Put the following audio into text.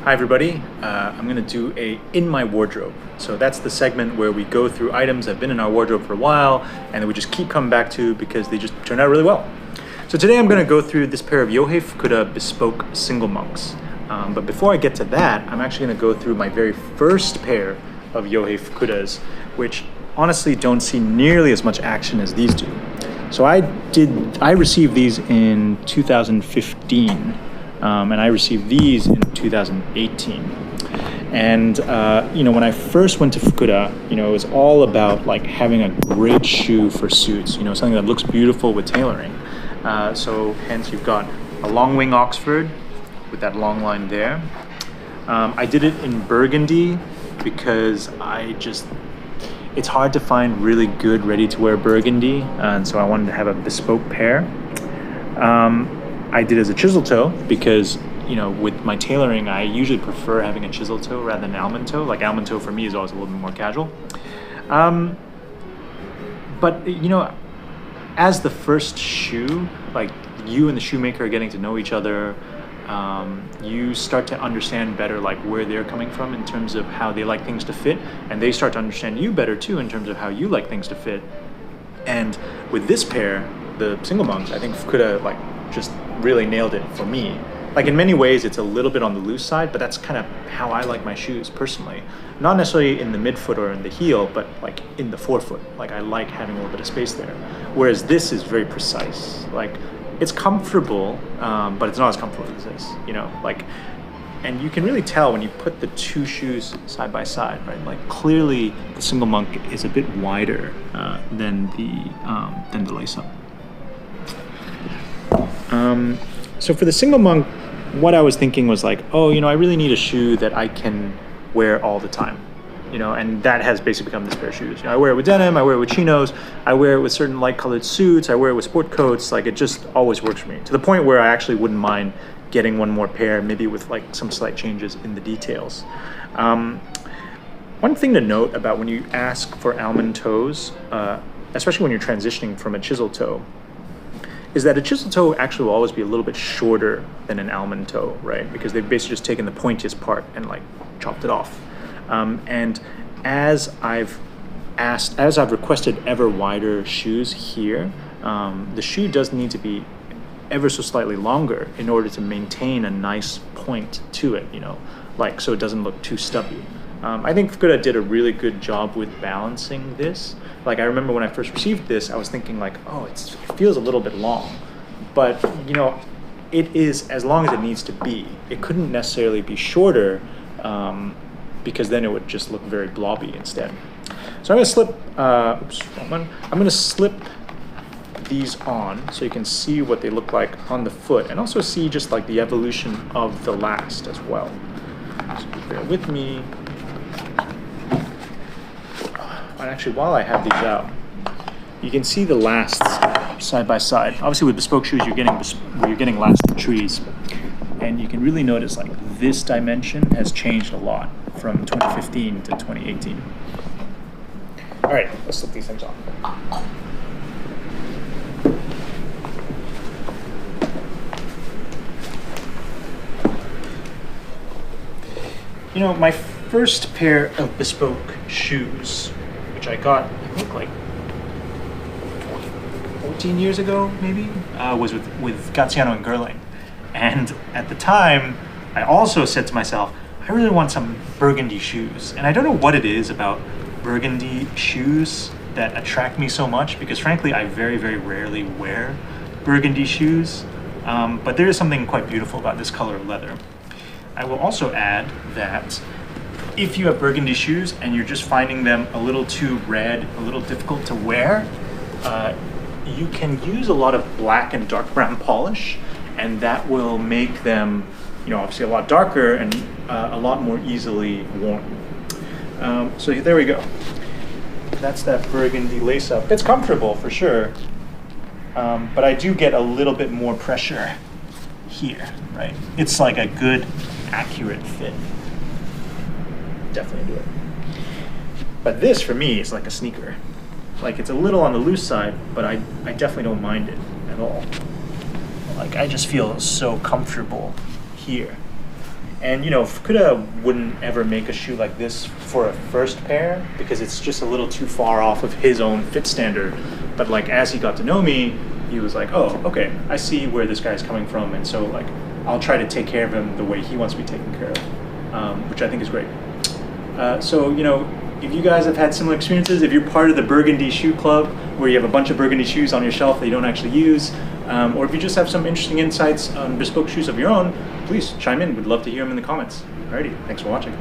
Hi everybody, I'm going to do a In My Wardrobe. So that's the segment where we go through items that have been in our wardrobe for a while and that we just keep coming back to because they just turned out really well. So today I'm going to go through this pair of Yohei Fukuda Bespoke single monks. But before I get to that, I'm actually going to go through my very first pair of Yohei Fukudas, which honestly don't see nearly as much action as these do. So I received these in 2015. And I received these in 2018. And, when I first went to Fukuda, it was all about like having a great shoe for suits, something that looks beautiful with tailoring. So hence you've got a long wing Oxford with that long line there. I did it in burgundy because it's hard to find really good ready to wear burgundy. And so I wanted to have a bespoke pair. I did as a chisel toe because, with my tailoring, I usually prefer having a chisel toe rather than almond toe. Like almond toe for me is always a little bit more casual. But as the first shoe, like you and the shoemaker are getting to know each other, you start to understand better like where they're coming from in terms of how they like things to fit, and they start to understand you better too in terms of how you like things to fit. And with this pair, the single monks, I think Fukuda just really nailed it for me. Like in many ways it's a little bit on the loose side, but that's kind of how I like my shoes personally. Not necessarily in the midfoot or in the heel, but like in the forefoot. Like I like having a little bit of space there. Whereas this is very precise. Like it's comfortable, but it's not as comfortable as this, and you can really tell when you put the two shoes side by side, right? Like clearly the single monk is a bit wider than the lace-up. So for the single monk, what I was thinking was like, I really need a shoe that I can wear all the time, and that has basically become this pair of shoes. I wear it with denim, I wear it with chinos, I wear it with certain light colored suits, I wear it with sport coats. Like it just always works for me, to the point where I actually wouldn't mind getting one more pair, maybe with like some slight changes in the details. One thing to note about when you ask for almond toes, especially when you're transitioning from a chisel toe, is that a chisel toe actually will always be a little bit shorter than an almond toe, right? Because they've basically just taken the pointiest part and like chopped it off. And as I've requested ever wider shoes here, the shoe does need to be ever so slightly longer in order to maintain a nice point to it, so it doesn't look too stubby. I think Fukuda did a really good job with balancing this. Like I remember when I first received this, I was thinking like, it feels a little bit long, but it is as long as it needs to be. It couldn't necessarily be shorter because then it would just look very blobby instead. So I'm gonna slip these on so you can see what they look like on the foot and also see just like the evolution of the last as well. So bear with me. And actually, while I have these out, you can see the lasts side by side. Obviously, with bespoke shoes, you're getting lasted trees, and you can really notice like this dimension has changed a lot from 2015 to 2018. All right, let's slip these things on. My first pair of bespoke shoes, which I got, I think like 14 years ago, maybe, was with Graziano and Gerling. And at the time, I also said to myself, I really want some burgundy shoes. And I don't know what it is about burgundy shoes that attract me so much, because frankly, I very, very rarely wear burgundy shoes. But there is something quite beautiful about this color of leather. I will also add that if you have burgundy shoes and you're just finding them a little too red, a little difficult to wear, you can use a lot of black and dark brown polish, and that will make them, obviously a lot darker and a lot more easily worn. So there we go. That's that burgundy lace up. It's comfortable for sure, but I do get a little bit more pressure here, right? It's like a good, accurate fit. Definitely do it. But this for me is like a sneaker. Like it's a little on the loose side, but I definitely don't mind it at all. Like I just feel so comfortable here. And you know, Fukuda wouldn't ever make a shoe like this for a first pair because it's just a little too far off of his own fit standard. But like as he got to know me, he was like, oh, okay, I see where this guy's coming from, and so like I'll try to take care of him the way he wants to be taken care of, which I think is great. So you know, if you guys have had similar experiences, if you're part of the Burgundy Shoe Club where you have a bunch of Burgundy shoes on your shelf that you don't actually use, or if you just have some interesting insights on bespoke shoes of your own, please chime in. We'd love to hear them in the comments. Alrighty, thanks for watching.